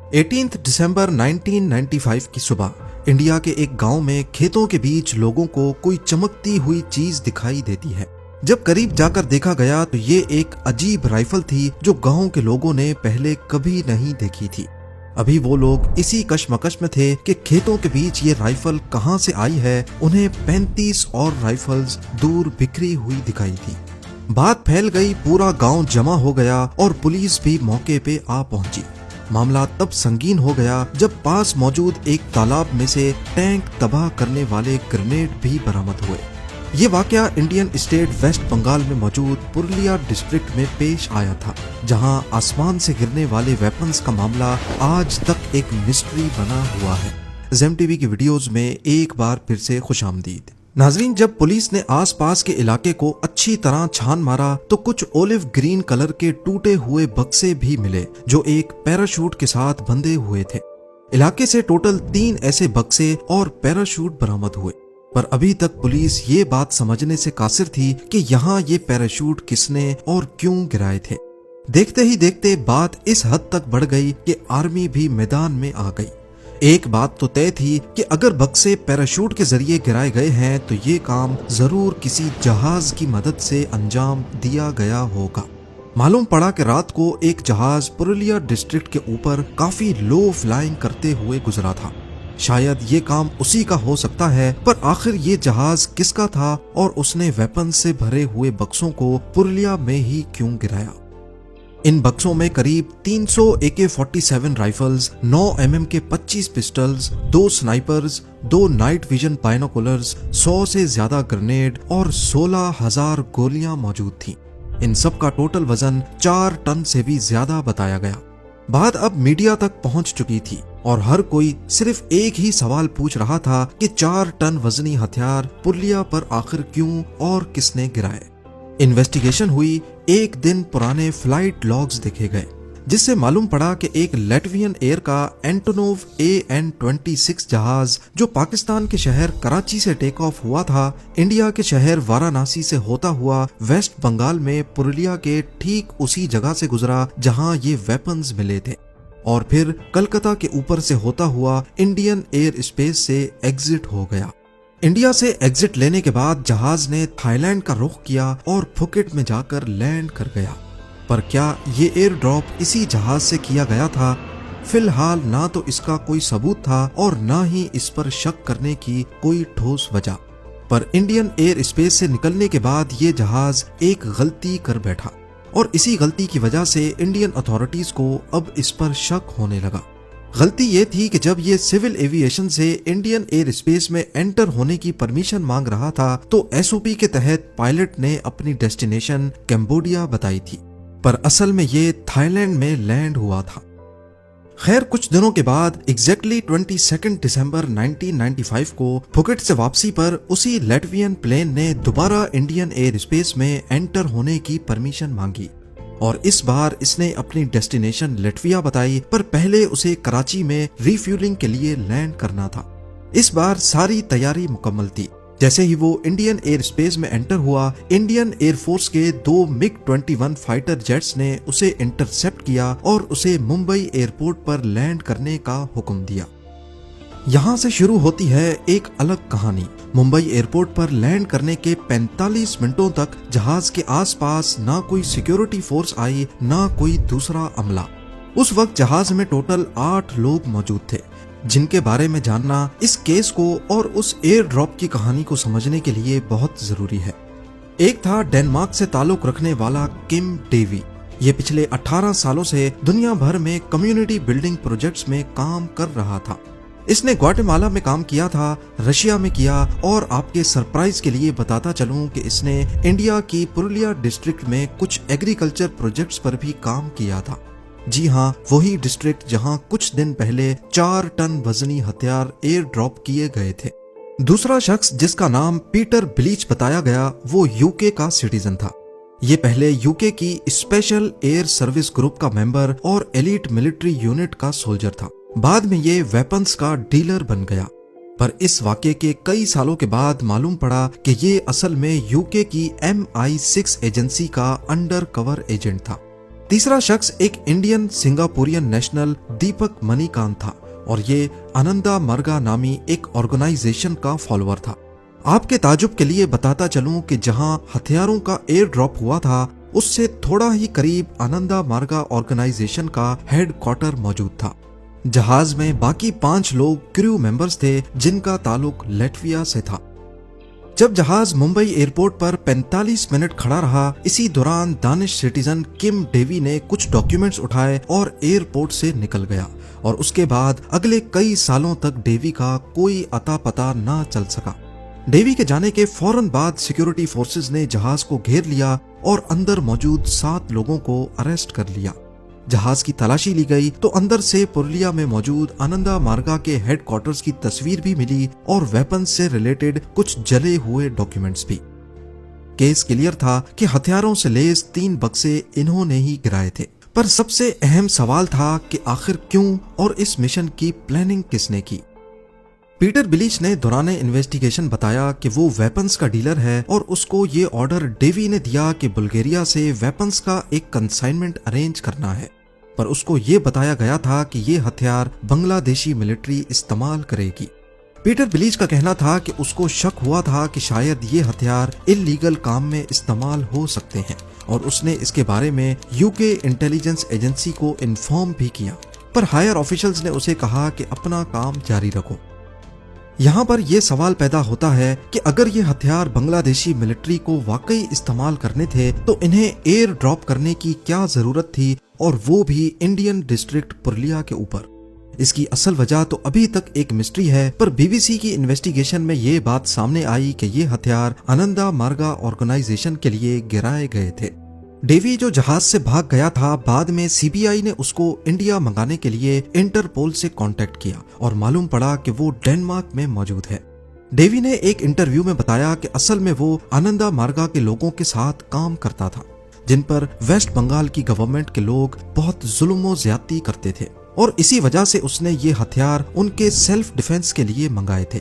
18 दिसंबर 1995 की सुबह इंडिया के एक गांव में खेतों के बीच लोगों को कोई चमकती हुई चीज दिखाई देती है। जब करीब जाकर देखा गया तो ये एक अजीब राइफल थी जो गांव के लोगों ने पहले कभी नहीं देखी थी। अभी वो लोग इसी कश्मकश में थे कि खेतों के बीच ये राइफल कहां से आई है। उन्हें 35 और राइफल्स दूर बिखरी हुई दिखाई थी। बात फैल गई, पूरा गांव जमा हो गया और पुलिस भी मौके पे आ पहुंची। मामला तब संगीन हो गया जब पास मौजूद एक तालाब में से टैंक तबाह करने वाले ग्रेनेड भी बरामद हुए। ये वाकया इंडियन स्टेट वेस्ट बंगाल में मौजूद पुरुलिया डिस्ट्रिक्ट में पेश आया था, जहां आसमान से गिरने वाले वेपन्स का मामला आज तक एक मिस्ट्री बना हुआ है। ज़ेम टीवी की वीडियोस में एक बार फिर से खुशामदीद। नाजरीन, जब पुलिस ने आसपास के इलाके को अच्छी तरह छान मारा तो कुछ ओलिव ग्रीन कलर के टूटे हुए बक्से भी मिले जो एक पैराशूट के साथ बंधे हुए थे। इलाके से टोटल 3 ऐसे बक्से और पैराशूट बरामद हुए, पर अभी तक पुलिस ये बात समझने से कासिर थी कि यहाँ ये पैराशूट किसने और क्यों गिराए थे। देखते ही देखते बात इस हद तक बढ़ गई कि आर्मी भी मैदान में आ गई। एक बात तो तय थी कि अगर बक्से पैराशूट के जरिए गिराए गए हैं तो ये काम जरूर किसी जहाज की मदद से अंजाम दिया गया होगा। मालूम पड़ा कि रात को एक जहाज पुरुलिया डिस्ट्रिक्ट के ऊपर काफी लो फ्लाइंग करते हुए गुजरा था। शायद ये काम उसी का हो सकता है, पर आखिर ये जहाज किसका था और उसने वेपन से भरे हुए बक्सों को पुरुलिया में ही क्यों गिराया। इन बक्सों में करीब 300 AK-47 राइफल्स, 9 mm के 25 pistols, 2 snipers, 2 night vision binoculars, 100 से ज्यादा ग्रेनेड और 16,000 गोलियां मौजूद थीं। इन सब का टोटल वजन 4 टन से भी ज्यादा बताया गया। बात अब मीडिया तक पहुंच चुकी थी और हर कोई सिर्फ एक ही सवाल पूछ रहा था कि 4 टन वजनी हथियार पुरुलिया पर आखिर क्यों और किसने गिराए। इन्वेस्टिगेशन हुई, एक दिन पुराने फ्लाइट लॉग्स देखे गए, जिससे मालूम पड़ा कि एक लैटवियन एयर का एंटोनोव AN-26 जहाज जो पाकिस्तान के शहर कराची से टेक ऑफ हुआ था, इंडिया के शहर वाराणसी से होता हुआ वेस्ट बंगाल में पुरुलिया के ठीक उसी जगह से गुजरा जहां ये वेपन्स मिले थे, और फिर कलकत्ता के ऊपर से होता हुआ इंडियन एयर स्पेस से एग्जिट हो गया। इंडिया से एग्जिट लेने के बाद जहाज ने थाईलैंड का रुख किया और फुकेट में जाकर लैंड कर गया। पर क्या ये एयर ड्रॉप इसी जहाज से किया गया था? फिलहाल ना तो इसका कोई सबूत था और ना ही इस पर शक करने की कोई ठोस वजह। पर इंडियन एयर स्पेस से निकलने के बाद ये जहाज एक गलती कर बैठा और इसी गलती की वजह से इंडियन अथॉरिटीज को अब इस पर शक होने लगा। गलती ये थी कि जब ये सिविल एविएशन से इंडियन एयर स्पेस में एंटर होने की परमिशन मांग रहा था तो SOP के तहत पायलट ने अपनी डेस्टिनेशन कैम्बोडिया बताई थी, पर असल में ये थाईलैंड में लैंड हुआ था। खैर, कुछ दिनों के बाद एग्जैक्टली 22 दिसंबर 1995 को फुकेट से वापसी पर उसी लैटवियन प्लेन ने दोबारा इंडियन एयर स्पेस में एंटर होने की परमिशन मांगी और इस बार इसने अपनी डेस्टिनेशन लैटविया बताई, पर पहले उसे कराची में रिफ्यूलिंग के लिए लैंड करना था। इस बार सारी तैयारी मुकम्मल थी। जैसे ही वो इंडियन एयर स्पेस में एंटर हुआ, इंडियन एयरफोर्स के 2 MiG-21 फाइटर जेट्स ने उसे इंटरसेप्ट किया और उसे मुंबई एयरपोर्ट पर लैंड करने का हुक्म दिया। यहाँ से शुरू होती है एक अलग कहानी। मुंबई एयरपोर्ट पर लैंड करने के 45 मिनटों तक जहाज के आसपास ना कोई सिक्योरिटी फोर्स आई, ना कोई दूसरा अमला। उस वक्त जहाज में टोटल 8 लोग मौजूद थे, जिनके बारे में जानना इस केस को और उस एयर ड्रॉप की कहानी को समझने के लिए बहुत जरूरी है। एक था डेनमार्क से ताल्लुक रखने वाला किम डेवी। ये पिछले 18 सालों से दुनिया भर में कम्युनिटी बिल्डिंग प्रोजेक्ट्स में काम कर रहा था। इसने ग्वाटेमाला में काम किया था, रशिया में किया, और आपके सरप्राइज के लिए बताता चलूं कि इसने इंडिया की पुरुलिया डिस्ट्रिक्ट में कुछ एग्रीकल्चर प्रोजेक्ट्स पर भी काम किया था। जी हाँ, वही डिस्ट्रिक्ट जहां कुछ दिन पहले 4 टन वजनी हथियार एयर ड्रॉप किए गए थे। दूसरा शख्स जिसका नाम पीटर ब्लीच बताया गया, वो यूके का सिटीजन था। ये पहले यूके की स्पेशल एयर सर्विस ग्रुप का मेंबर और एलीट मिलिट्री यूनिट का सोल्जर था। बाद में ये वेपन्स का डीलर बन गया, पर इस वाक़े के कई सालों के बाद मालूम पड़ा कि ये असल में यूके की MI6 एजेंसी का अंडर कवर एजेंट था। तीसरा शख्स एक इंडियन सिंगापुरियन नेशनल दीपक मणिकांत था और ये आनंदा मरगा नामी एक ऑर्गेनाइजेशन का फॉलोअर था। आपके ताजुब के लिए बताता चलूं कि जहां हथियारों का एयर ड्रॉप हुआ था उससे थोड़ा ही करीब आनंदा मार्गा ऑर्गेनाइजेशन का हेडक्वार्टर मौजूद था। जहाज में बाकी 5 लोग क्रू मेंबर्स थे जिनका ताल्लुक लैटविया से था। जब जहाज मुंबई एयरपोर्ट पर 45 मिनट खड़ा रहा, इसी दौरान दानिश सिटीजन किम डेवी ने कुछ डॉक्यूमेंट्स उठाए और एयरपोर्ट से निकल गया और उसके बाद अगले कई सालों तक डेवी का कोई अता पता ना चल सका। डेवी के जाने के फौरन बाद सिक्योरिटी फोर्सेस ने जहाज को घेर लिया और अंदर मौजूद 7 लोगों को अरेस्ट कर लिया। जहाज की तलाशी ली गई तो अंदर से पुरुलिया में मौजूद आनंदा मार्गा के हेडक्वार्टर्स की तस्वीर भी मिली और वेपन्स से रिलेटेड कुछ जले हुए डॉक्यूमेंट्स भी। केस क्लियर था कि हथियारों से लैस 3 बक्से इन्होंने ही गिराए थे, पर सबसे अहम सवाल था कि आखिर क्यों और इस मिशन की प्लानिंग किसने की। पीटर बिलीच ने दौरान इन्वेस्टिगेशन बताया कि वो वेपन्स का डीलर है और उसको ये ऑर्डर डेवी ने दिया कि बुल्गारिया से वेपन्स का एक कंसाइनमेंट अरेंज करना है, पर उसको ये बताया गया था कि ये हथियार बांग्लादेशी मिलिट्री इस्तेमाल करेगी। पीटर बिलीच का कहना था कि उसको शक हुआ था कि शायद ये हथियार इल्लीगल काम में इस्तेमाल हो सकते हैं और उसने इसके बारे में यूके इंटेलिजेंस एजेंसी को इन्फॉर्म भी किया, पर हायर ऑफिशियल्स ने उसे कहा कि अपना काम जारी रखो। यहाँ पर यह सवाल पैदा होता है कि अगर ये हथियार बांग्लादेशी मिलिट्री को वाकई इस्तेमाल करने थे तो इन्हें एयर ड्रॉप करने की क्या जरूरत थी, और वो भी इंडियन डिस्ट्रिक्ट पुरुलिया के ऊपर। इसकी असल वजह तो अभी तक एक मिस्ट्री है, पर बीबीसी की इन्वेस्टिगेशन में ये बात सामने आई कि ये हथियार आनंदा मार्गा ऑर्गेनाइजेशन के लिए गिराए गए थे। डेवी जो जहाज से भाग गया था, बाद में सीबीआई ने उसको इंडिया मंगाने के लिए इंटरपोल से कांटेक्ट किया और मालूम पड़ा कि वो डेनमार्क में मौजूद है। डेवी ने एक इंटरव्यू में बताया कि असल में वो आनंदा मार्गा के लोगों के साथ काम करता था, जिन पर वेस्ट बंगाल की गवर्नमेंट के लोग बहुत जुल्म और ज्यादती करते थे और इसी वजह से उसने ये हथियार उनके सेल्फ डिफेंस के लिए मंगाए थे।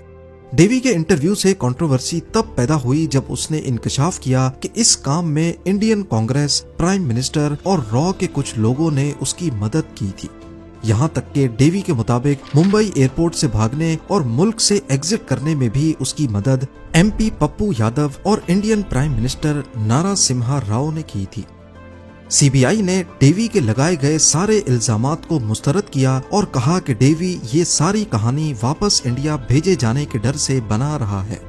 डेवी के इंटरव्यू से कंट्रोवर्सी तब पैदा हुई जब उसने इंकशाफ किया कि इस काम में इंडियन कांग्रेस, प्राइम मिनिस्टर और रॉ के कुछ लोगों ने उसकी मदद की थी। यहाँ तक कि डेवी के मुताबिक मुंबई एयरपोर्ट से भागने और मुल्क से एग्जिट करने में भी उसकी मदद एमपी पप्पू यादव और इंडियन प्राइम मिनिस्टर नारासिम्हा राव ने की थी। सीबीआई ने डेवी के लगाए गए सारे इल्जामात को मुस्तरद किया और कहा कि डेवी ये सारी कहानी वापस इंडिया भेजे जाने के डर से बना रहा है।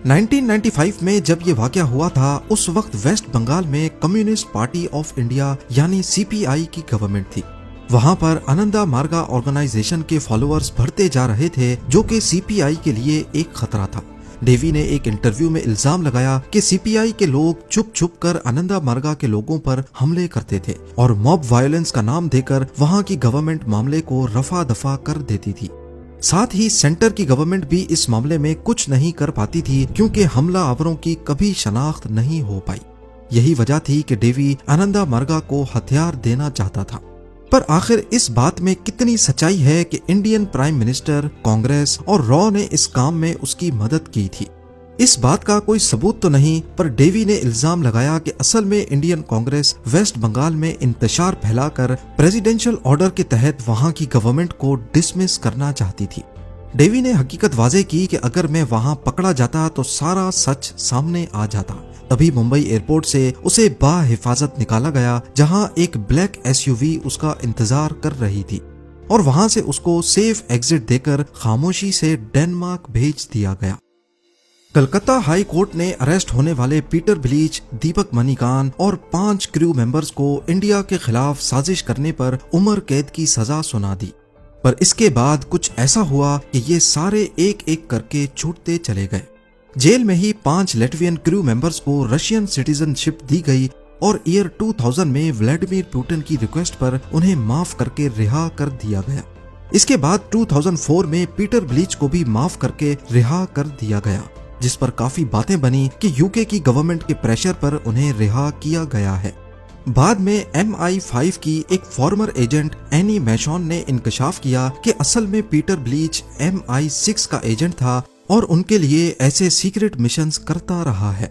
1995 में जब ये वाकया हुआ था, उस वक्त वेस्ट बंगाल में कम्युनिस्ट पार्टी ऑफ इंडिया यानी सीपीआई की गवर्नमेंट थी। वहां पर आनंदा मार्गा ऑर्गेनाइजेशन के फॉलोअर्स बढ़ते जा रहे थे, जो कि सीपीआई के लिए एक खतरा था। डेवी ने एक इंटरव्यू में इल्जाम लगाया कि सीपीआई के लोग छुप छुप कर आनंदा मार्गा के लोगों पर हमले करते थे और मॉब वायलेंस का नाम देकर वहां की गवर्नमेंट मामले को रफा दफा कर देती थी। साथ ही सेंटर की गवर्नमेंट भी इस मामले में कुछ नहीं कर पाती थी, क्योंकि हमला आवरों की कभी शनाख्त नहीं हो पाई। यही वजह थी कि डेवी आनंदा मार्गा को हथियार देना चाहता था। पर आखिर इस बात में कितनी सच्चाई है कि इंडियन प्राइम मिनिस्टर, कांग्रेस और रॉ ने इस काम में उसकी मदद की थी? इस बात का कोई सबूत तो नहीं, पर डेवी ने इल्जाम लगाया कि असल में इंडियन कांग्रेस वेस्ट बंगाल में इंतशार फैलाकर प्रेसिडेंशियल ऑर्डर के तहत वहां की गवर्नमेंट को डिसमिस करना चाहती थी। डेवी ने हकीकत वाजे की कि अगर मैं वहां पकड़ा जाता तो सारा सच सामने आ जाता। तभी मुंबई एयरपोर्ट से उसे बाहिफाजत निकाला गया, जहां एक ब्लैक एसयूवी उसका इंतजार कर रही थी और वहां से उसको सेफ एग्जिट देकर खामोशी से डेनमार्क भेज दिया गया। कलकत्ता हाई कोर्ट ने अरेस्ट होने वाले पीटर बिलीच, दीपक मणिकांत और 5 क्रू मेंबर्स को इंडिया के खिलाफ साजिश करने पर उम्र कैद की सजा सुना दी। पर इसके बाद कुछ ऐसा हुआ कि ये सारे एक एक करके छूटते चले गए। जेल में ही 5 लैटवियन क्रू मेंबर्स को रशियन सिटीजनशिप दी गई और ईयर 2000 में व्लादिमीर पुतिन की रिक्वेस्ट पर उन्हें माफ करके रिहा कर दिया गया। इसके बाद 2004 में पीटर बिलीच को भी माफ करके रिहा कर दिया गया, जिस पर काफी बातें बनी कि यूके की गवर्नमेंट के प्रेशर पर उन्हें रिहा किया गया है। बाद में MI5 की एक फॉर्मर एजेंट एनी मैशॉन ने इंकशाफ किया कि असल में पीटर बिलीच MI6 का एजेंट था और उनके लिए ऐसे सीक्रेट मिशंस करता रहा है।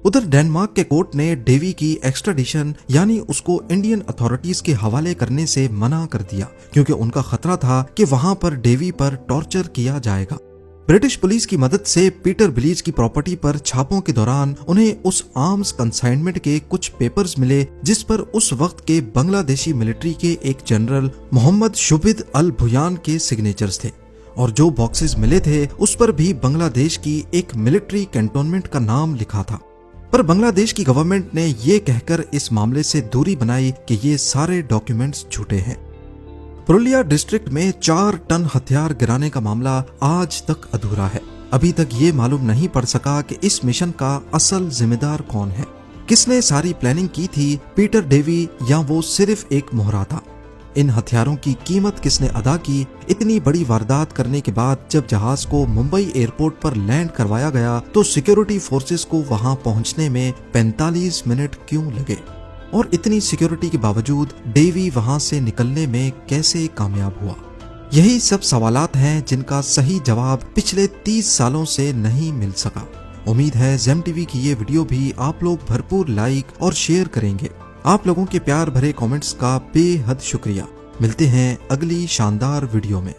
उधर डेनमार्क के कोर्ट ने डेवी की एक्स्ट्राडिशन यानी उसको इंडियन अथॉरिटीज के हवाले करने से मना कर दिया, क्योंकि उनका खतरा था कि वहां पर डेवी पर टॉर्चर किया जाएगा। ब्रिटिश पुलिस की मदद से पीटर बिलीज की प्रॉपर्टी पर छापों के दौरान उन्हें उस आर्म्स कंसाइनमेंट के कुछ पेपर्स मिले जिस पर उस वक्त के बांग्लादेशी मिलिट्री के एक जनरल मोहम्मद शुबिद अल भुयान के सिग्नेचर्स थे, और जो बॉक्सेस मिले थे उस पर भी बांग्लादेश की एक मिलिट्री कैंटोनमेंट का नाम लिखा था। पर बांग्लादेश की गवर्नमेंट ने ये कहकर इस मामले से दूरी बनाई कि ये सारे डॉक्यूमेंट्स झूठे हैं। पुरुलिया डिस्ट्रिक्ट में 4 टन हथियार गिराने का मामला आज तक अधूरा है। अभी तक ये मालूम नहीं पड़ सका कि इस मिशन का असल जिम्मेदार कौन है, किसने सारी प्लानिंग की थी, पीटर डेवी या वो सिर्फ एक मोहरा था। इन हथियारों की कीमत किसने अदा की। इतनी बड़ी वारदात करने के बाद जब जहाज को मुंबई एयरपोर्ट पर लैंड करवाया गया तो सिक्योरिटी फोर्सेस को वहां पहुंचने में 45 मिनट क्यों लगे, और इतनी सिक्योरिटी के बावजूद डेवी वहां से निकलने में कैसे कामयाब हुआ। यही सब सवालात हैं जिनका सही जवाब पिछले 30 सालों से नहीं मिल सका। उम्मीद है जेम टीवी की ये वीडियो भी आप लोग भरपूर लाइक और शेयर करेंगे। आप लोगों के प्यार भरे कमेंट्स का बेहद शुक्रिया। मिलते हैं अगली शानदार वीडियो में।